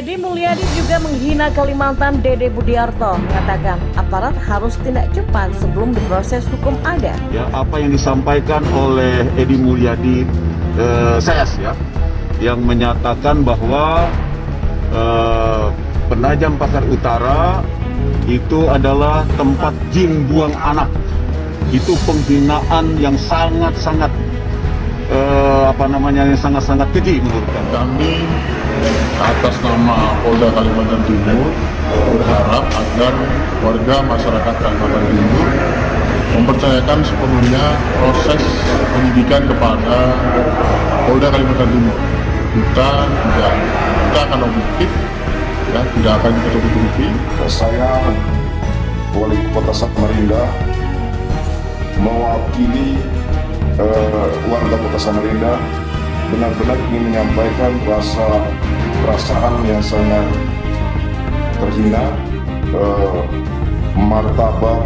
Edi Mulyadi juga menghina Kalimantan. Dede Budiarto mengatakan aparat harus tindak cepat sebelum diproses hukum adat. Ya, apa yang disampaikan oleh Edi Mulyadi CS ya, yang menyatakan bahwa Penajam Pasar Utara itu adalah tempat jin buang anak. Itu penghinaan yang sangat-sangat sangat-sangat keji menurut kami. Kami atas nama Polda Kalimantan Timur berharap agar warga masyarakat Kalimantan Timur mempercayakan sepenuhnya proses penyidikan kepada Polda Kalimantan Timur. Kita akan objektif, ya, tidak akan ditutup-tutupi. Saya Wali Kota Samarinda mewakili warga Kota Samarinda benar-benar ingin menyampaikan perasaan yang sangat terhina, martabat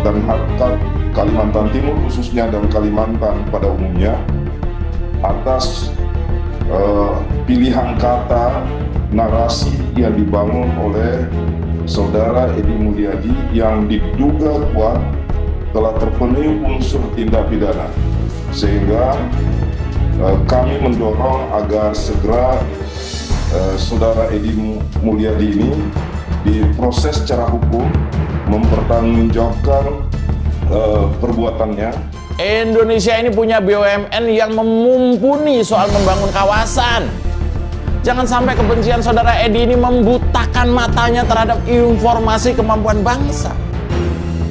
dan harkat Kalimantan Timur khususnya dan Kalimantan pada umumnya atas pilihan kata narasi yang dibangun oleh saudara Edi Mulyadi yang diduga kuat telah terpenuhi unsur tindak pidana, sehingga kami mendorong agar segera saudara Edi Mulyadi ini diproses secara hukum, mempertanggungjawabkan perbuatannya. Indonesia ini punya BUMN yang mumpuni soal membangun kawasan. Jangan sampai kebencian saudara Edi ini membutakan matanya terhadap informasi kemampuan bangsa.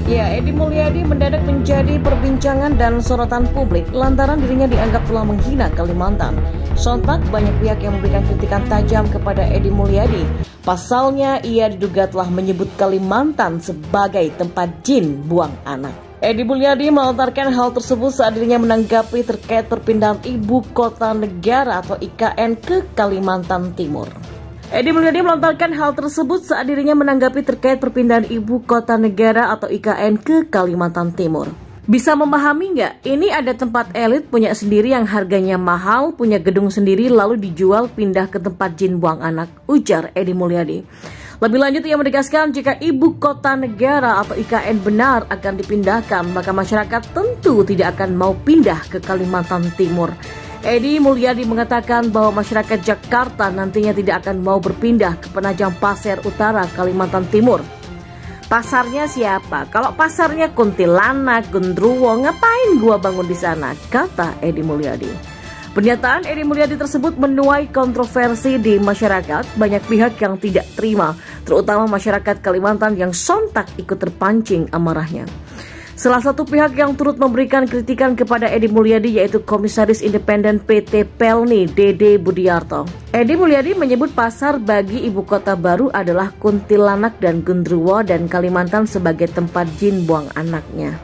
Ya, Edi Mulyadi mendadak menjadi perbincangan dan sorotan publik lantaran dirinya dianggap telah menghina Kalimantan. Sontak banyak pihak yang memberikan kritikan tajam kepada Edi Mulyadi. Pasalnya ia diduga telah menyebut Kalimantan sebagai tempat jin buang anak. Edi Mulyadi melontarkan hal tersebut saat dirinya menanggapi terkait perpindahan ibu kota negara atau IKN ke Kalimantan Timur. Edi Mulyadi melontarkan hal tersebut saat dirinya menanggapi terkait perpindahan ibu kota negara atau IKN ke Kalimantan Timur. Bisa memahami nggak? Ini ada tempat elit punya sendiri yang harganya mahal, punya gedung sendiri lalu dijual pindah ke tempat jin buang anak, ujar Edi Mulyadi. Lebih lanjut ia menegaskan jika ibu kota negara atau IKN benar akan dipindahkan, maka masyarakat tentu tidak akan mau pindah ke Kalimantan Timur. Edi Mulyadi mengatakan bahwa masyarakat Jakarta nantinya tidak akan mau berpindah ke Penajam Pasar Utara, Kalimantan Timur. Pasarnya siapa? Kalau pasarnya Kuntilanak, Genderuwo, ngapain gua bangun di sana? Kata Edi Mulyadi. Pernyataan Edi Mulyadi tersebut menuai kontroversi di masyarakat. Banyak pihak yang tidak terima, terutama masyarakat Kalimantan yang sontak ikut terpancing amarahnya. Salah satu pihak yang turut memberikan kritikan kepada Edi Mulyadi yaitu Komisaris Independen PT Pelni, Dede Budiarto. Edi Mulyadi menyebut pasar bagi ibu kota baru adalah Kuntilanak dan Genderuwo dan Kalimantan sebagai tempat jin buang anaknya.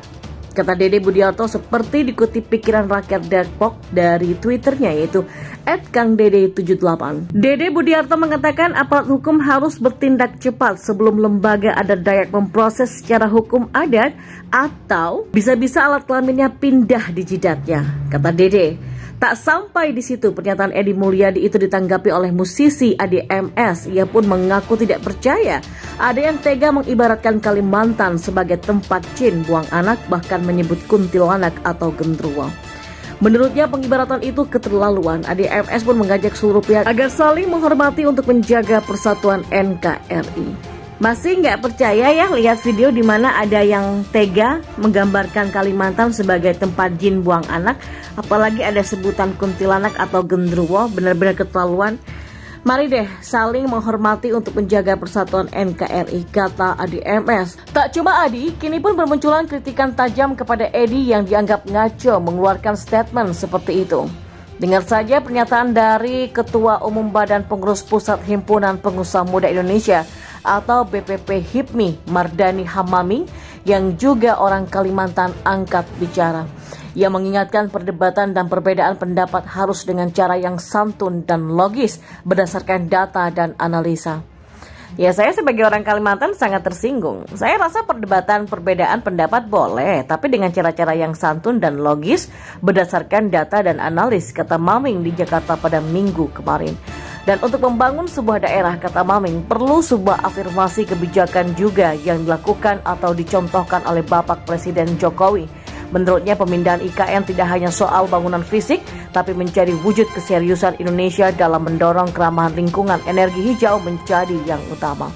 Kata Dede Budiarto seperti dikutip pikiran rakyat Depok dari Twitternya yaitu @kangdede78. Dede Budiarto mengatakan aparat hukum harus bertindak cepat sebelum lembaga adat Dayak memproses secara hukum adat atau bisa-bisa alat kelaminnya pindah di jidatnya. Kata Dede. Tak sampai di situ pernyataan Edi Mulyadi itu ditanggapi oleh musisi ADMS. Ia pun mengaku tidak percaya ada yang tega mengibaratkan Kalimantan sebagai tempat jin buang anak, bahkan menyebut Kuntilanak atau Genderuwo. Menurutnya pengibaratan itu keterlaluan. ADMS pun mengajak seluruh pihak agar saling menghormati untuk menjaga persatuan NKRI. Masih nggak percaya ya lihat video di mana ada yang tega menggambarkan Kalimantan sebagai tempat jin buang anak, apalagi ada sebutan Kuntilanak atau Genderuwo, benar-benar keterlaluan. Mari deh saling menghormati untuk menjaga persatuan NKRI, kata ADMS. Tak cuma Adi, kini pun bermunculan kritikan tajam kepada Edi yang dianggap ngaco mengeluarkan statement seperti itu. Dengar saja pernyataan dari Ketua Umum Badan Pengurus Pusat Himpunan Pengusaha Muda Indonesia atau BPP HIPMI, Mardani Hamami, yang juga orang Kalimantan angkat bicara. Ia mengingatkan perdebatan dan perbedaan pendapat harus dengan cara yang santun dan logis berdasarkan data dan analisa. Ya, saya sebagai orang Kalimantan sangat tersinggung. Saya rasa perdebatan perbedaan pendapat boleh, tapi dengan cara-cara yang santun dan logis berdasarkan data dan analis, kata Maming di Jakarta pada Minggu kemarin. Dan untuk membangun sebuah daerah, kata Maming, perlu sebuah afirmasi kebijakan juga yang dilakukan atau dicontohkan oleh Bapak Presiden Jokowi. Menurutnya pemindahan IKN tidak hanya soal bangunan fisik, tapi menjadi wujud keseriusan Indonesia dalam mendorong keramahan lingkungan energi hijau menjadi yang utama.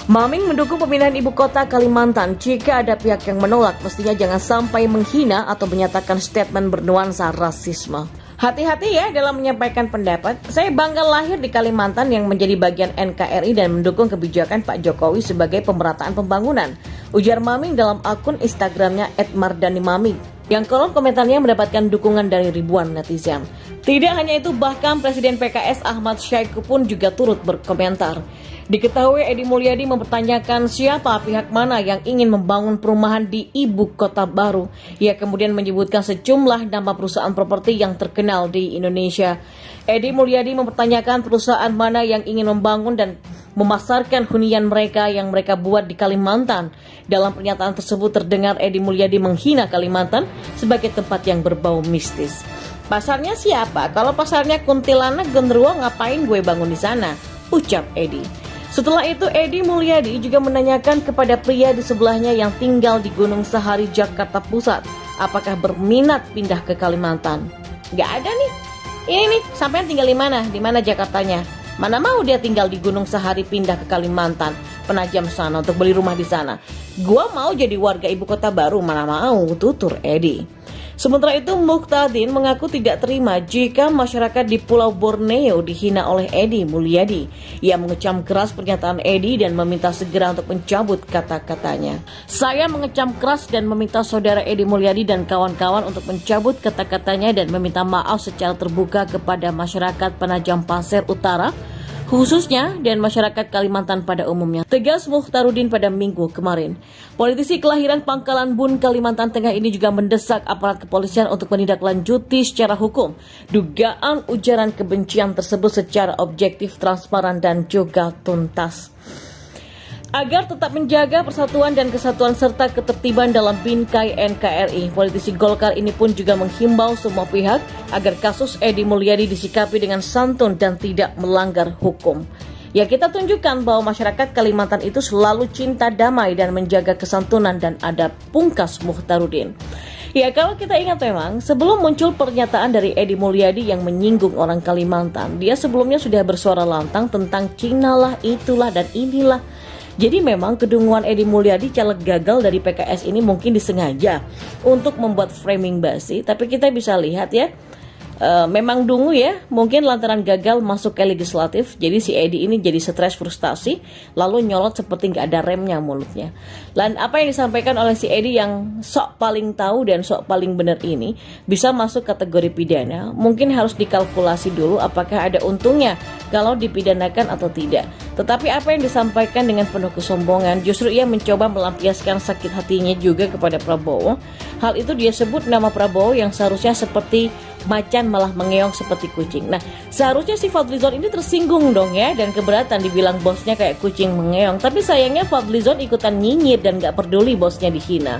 Maming mendukung pemindahan ibu kota Kalimantan. Jika ada pihak yang menolak, mestinya jangan sampai menghina atau menyatakan statement bernuansa rasisme. Hati-hati ya dalam menyampaikan pendapat. Saya bangga lahir di Kalimantan yang menjadi bagian NKRI dan mendukung kebijakan Pak Jokowi sebagai pemerataan pembangunan, ujar Maming dalam akun Instagramnya @mardanimaming, yang kolom komentarnya mendapatkan dukungan dari ribuan netizen. Tidak hanya itu, bahkan Presiden PKS Ahmad Syahiku pun juga turut berkomentar. Diketahui Edi Mulyadi mempertanyakan siapa pihak mana yang ingin membangun perumahan di ibu kota baru. Ia kemudian menyebutkan sejumlah nama perusahaan properti yang terkenal di Indonesia. Edi Mulyadi mempertanyakan perusahaan mana yang ingin membangun dan memasarkan hunian mereka yang mereka buat di Kalimantan. Dalam pernyataan tersebut terdengar Edi Mulyadi menghina Kalimantan sebagai tempat yang berbau mistis. Pasarnya siapa? Kalau pasarnya kuntilanak genderuwo, ngapain gue bangun di sana? Ucap Edi. Setelah itu Edi Mulyadi juga menanyakan kepada pria di sebelahnya yang tinggal di Gunung Sahari, Jakarta Pusat, apakah berminat pindah ke Kalimantan. Gak ada nih. Ini nih, sampean tinggal di mana? Di mana Jakartanya? Mana mau dia tinggal di Gunung Sahari pindah ke Kalimantan, Penajam sana untuk beli rumah di sana. Gua mau jadi warga ibu kota baru, mana mau, tutur Edi. Sementara itu Muhtadin mengaku tidak terima jika masyarakat di Pulau Borneo dihina oleh Edi Mulyadi. Ia mengecam keras pernyataan Edi dan meminta segera untuk mencabut kata-katanya. Saya mengecam keras dan meminta saudara Edi Mulyadi dan kawan-kawan untuk mencabut kata-katanya dan meminta maaf secara terbuka kepada masyarakat Penajam Pasir Utara, khususnya dan masyarakat Kalimantan pada umumnya, tegas Muhtarudin pada Minggu kemarin. Politisi kelahiran Pangkalan Bun, Kalimantan Tengah ini juga mendesak aparat kepolisian untuk menindaklanjuti secara hukum dugaan ujaran kebencian tersebut secara objektif, transparan, dan juga tuntas. Agar tetap menjaga persatuan dan kesatuan serta ketertiban dalam bingkai NKRI, politisi Golkar ini pun juga menghimbau semua pihak agar kasus Edi Mulyadi disikapi dengan santun dan tidak melanggar hukum. Ya, kita tunjukkan bahwa masyarakat Kalimantan itu selalu cinta damai dan menjaga kesantunan dan adab, pungkas Muhtarudin. Ya, kalau kita ingat memang sebelum muncul pernyataan dari Edi Mulyadi yang menyinggung orang Kalimantan, dia sebelumnya sudah bersuara lantang tentang Cina lah, itulah dan inilah. Jadi memang kedunguan Edi Mulyadi caleg gagal dari PKS ini mungkin disengaja untuk membuat framing basi. Tapi kita bisa lihat ya, memang dungu ya, mungkin lantaran gagal masuk ke legislatif. Jadi si Edi ini jadi stres, frustasi, lalu nyolot seperti nggak ada remnya mulutnya. Dan apa yang disampaikan oleh si Edi yang sok paling tahu dan sok paling benar ini bisa masuk kategori pidana. Mungkin harus dikalkulasi dulu apakah ada untungnya kalau dipidanakan atau tidak. Tetapi apa yang disampaikan dengan penuh kesombongan, justru ia mencoba melampiaskan sakit hatinya juga kepada Prabowo. Hal itu dia sebut nama Prabowo yang seharusnya seperti macan malah mengeong seperti kucing. Nah, seharusnya si Fadlizon ini tersinggung dong ya, dan keberatan dibilang bosnya kayak kucing mengeong. Tapi sayangnya Fadlizon ikutan nyinyir dan gak peduli bosnya dihina.